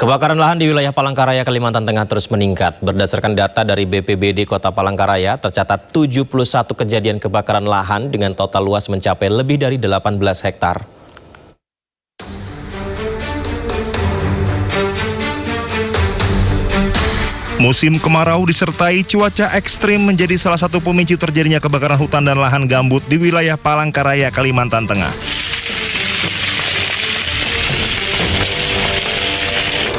Kebakaran lahan di wilayah Palangkaraya, Kalimantan Tengah terus meningkat. Berdasarkan data dari BPBD Kota Palangkaraya, tercatat 71 kejadian kebakaran lahan dengan total luas mencapai lebih dari 18 hektar. Musim kemarau disertai cuaca ekstrim menjadi salah satu pemicu terjadinya kebakaran hutan dan lahan gambut di wilayah Palangkaraya, Kalimantan Tengah.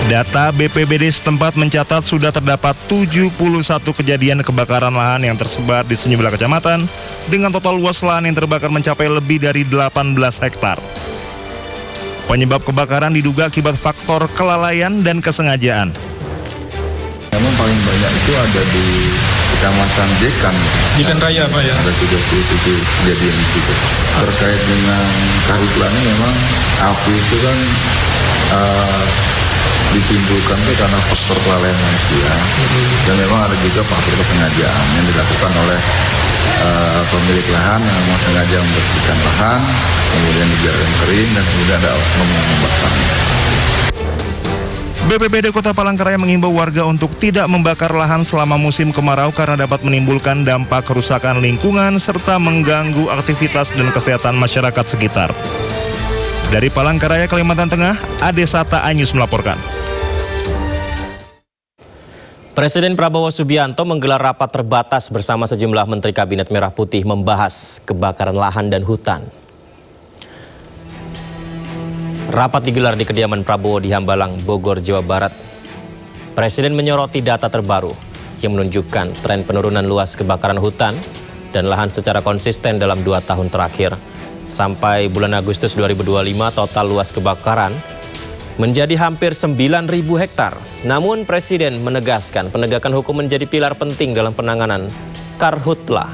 Data BPBD setempat mencatat sudah terdapat 71 kejadian kebakaran lahan yang tersebar di sejumlah kecamatan dengan total luas lahan yang terbakar mencapai lebih dari 18 hektar. Penyebab kebakaran diduga akibat faktor kelalaian dan kesengajaan. Memang paling banyak itu ada di Kecamatan Jekan Raya, Pak, ya? Ada 37 kejadian di situ. Terkait dengan karhutlanya memang api itu kan ditimbulkan karena faktor kelalaian manusia dan memang ada juga faktor kesengajaan yang dilakukan oleh pemilik lahan yang memang sengaja membersihkan lahan, kemudian dibiarkan kering dan kemudian ada oknum yang membakarnya. BPBD Kota Palangkaraya mengimbau warga untuk tidak membakar lahan selama musim kemarau karena dapat menimbulkan dampak kerusakan lingkungan serta mengganggu aktivitas dan kesehatan masyarakat sekitar. Dari Palangkaraya, Kalimantan Tengah, Ade Sata Anyus melaporkan. Presiden Prabowo Subianto menggelar rapat terbatas bersama sejumlah Menteri Kabinet Merah Putih membahas kebakaran lahan dan hutan. Rapat digelar di kediaman Prabowo di Hambalang, Bogor, Jawa Barat. Presiden menyoroti data terbaru yang menunjukkan tren penurunan luas kebakaran hutan dan lahan secara konsisten dalam 2 tahun terakhir. Sampai bulan Agustus 2025 total luas kebakaran menjadi hampir 9.000 hektar. Namun Presiden menegaskan penegakan hukum menjadi pilar penting dalam penanganan karhutla.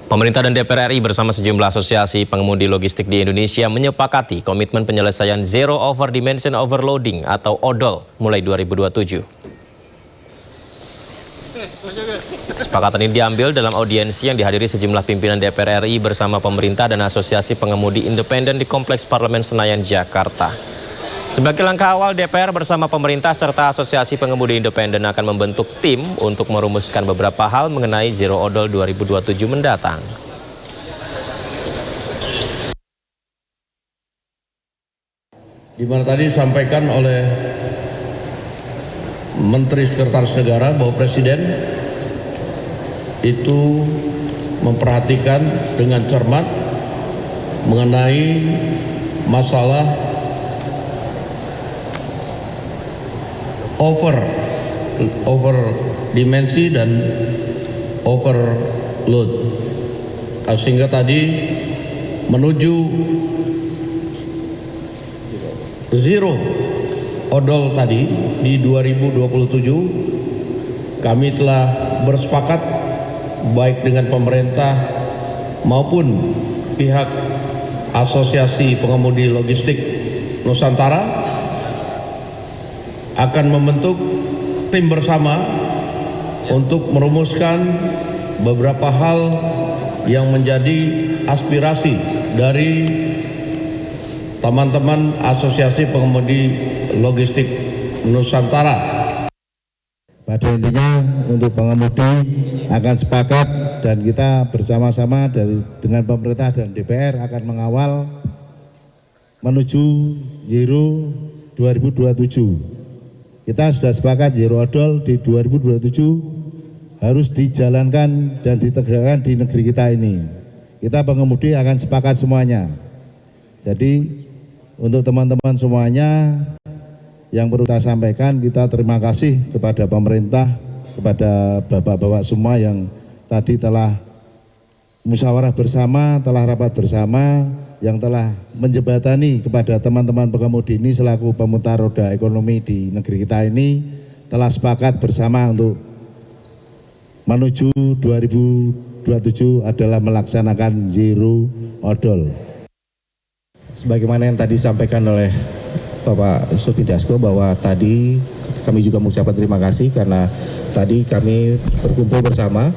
Pemerintah dan DPR RI bersama sejumlah asosiasi pengemudi logistik di Indonesia menyepakati komitmen penyelesaian Zero Over Dimension Overloading atau ODOL mulai 2027. Kesepakatan ini diambil dalam audiensi yang dihadiri sejumlah pimpinan DPR RI bersama pemerintah dan asosiasi pengemudi independen di Kompleks Parlemen Senayan, Jakarta. Sebagai langkah awal, DPR bersama pemerintah serta asosiasi pengemudi independen akan membentuk tim untuk merumuskan beberapa hal mengenai Zero Odol 2027 mendatang. Di mana tadi disampaikan oleh Menteri Sekretaris Negara bahwa Presiden itu memperhatikan dengan cermat mengenai masalah over dimensi dan overload, sehingga tadi menuju zero odol tadi di 2027 kami telah bersepakat baik dengan pemerintah maupun pihak Asosiasi Pengemudi Logistik Nusantara akan membentuk tim bersama untuk merumuskan beberapa hal yang menjadi aspirasi dari teman-teman Asosiasi Pengemudi Logistik Nusantara. Pada intinya untuk pengemudi akan sepakat dan kita bersama-sama dengan pemerintah dan DPR akan mengawal menuju Zero 2027. Kita sudah sepakat Zero Odol di 2027 harus dijalankan dan ditegakkan di negeri kita ini. Kita pengemudi akan sepakat semuanya. Jadi untuk teman-teman semuanya yang perlu kita sampaikan, kita terima kasih kepada pemerintah, kepada bapak-bapak semua yang tadi telah musyawarah bersama, telah rapat bersama, yang telah menjembatani kepada teman-teman pengemudi ini selaku pemutar roda ekonomi di negeri kita ini, telah sepakat bersama untuk menuju 2027 adalah melaksanakan Zero Odol. Sebagaimana yang tadi disampaikan oleh Bapak Sufidasko bahwa tadi kami juga mengucapkan terima kasih karena tadi kami berkumpul bersama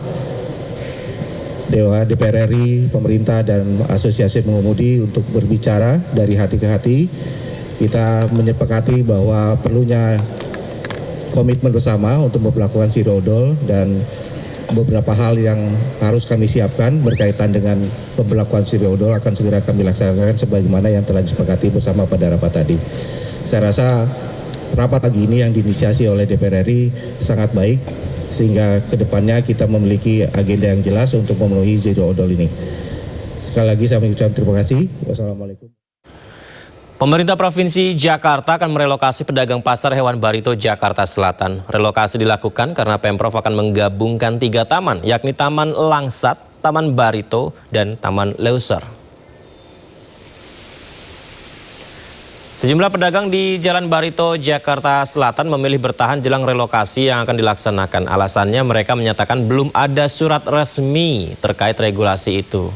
DPR RI, pemerintah dan asosiasi pengemudi untuk berbicara dari hati ke hati. Kita menyepakati bahwa perlunya komitmen bersama untuk memperlakukan zero odol dan beberapa hal yang harus kami siapkan berkaitan dengan pemberlakuan zero odol akan segera kami laksanakan sebagaimana yang telah disepakati bersama pada rapat tadi. Saya rasa rapat pagi ini yang diinisiasi oleh DPR RI sangat baik, sehingga kedepannya kita memiliki agenda yang jelas untuk memenuhi zero odol ini. Sekali lagi saya mengucapkan terima kasih. Wassalamualaikum. Pemerintah Provinsi Jakarta akan merelokasi pedagang pasar hewan Barito Jakarta Selatan. Relokasi dilakukan karena Pemprov akan menggabungkan 3 taman, yakni Taman Langsat, Taman Barito, dan Taman Leuser. Sejumlah pedagang di Jalan Barito, Jakarta Selatan memilih bertahan jelang relokasi yang akan dilaksanakan. Alasannya mereka menyatakan belum ada surat resmi terkait regulasi itu.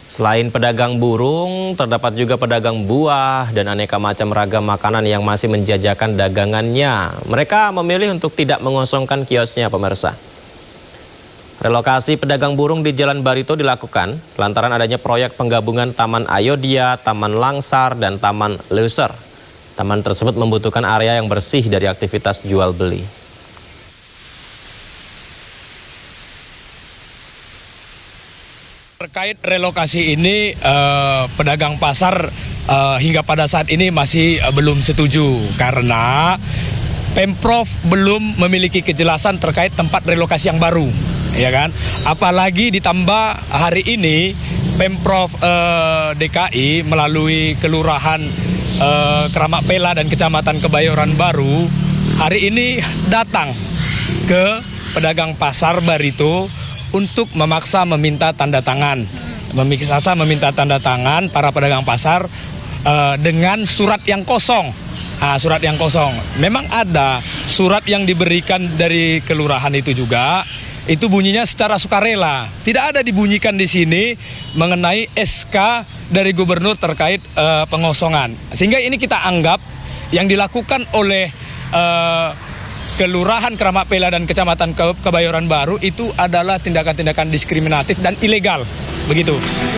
Selain pedagang burung, terdapat juga pedagang buah dan aneka macam ragam makanan yang masih menjajakan dagangannya. Mereka memilih untuk tidak mengosongkan kiosnya, pemirsa. Relokasi pedagang burung di Jalan Barito dilakukan lantaran adanya proyek penggabungan Taman Ayodhya, Taman Langsar, dan Taman Leuser. Taman tersebut membutuhkan area yang bersih dari aktivitas jual beli. Terkait relokasi ini, pedagang pasar hingga pada saat ini masih belum setuju karena Pemprov belum memiliki kejelasan terkait tempat relokasi yang baru, ya kan? Apalagi ditambah hari ini Pemprov DKI melalui Kelurahan Keramat Pela dan Kecamatan Kebayoran Baru hari ini datang ke pedagang pasar Barito untuk memaksa meminta tanda tangan. Meminta tanda tangan para pedagang pasar dengan surat yang kosong. Surat yang kosong. Memang ada surat yang diberikan dari kelurahan itu juga. Itu bunyinya secara sukarela. Tidak ada dibunyikan di sini mengenai SK dari gubernur terkait pengosongan. Sehingga ini kita anggap yang dilakukan oleh Kelurahan Keramat Pela dan Kecamatan Kebayoran Baru itu adalah tindakan-tindakan diskriminatif dan ilegal. Begitu.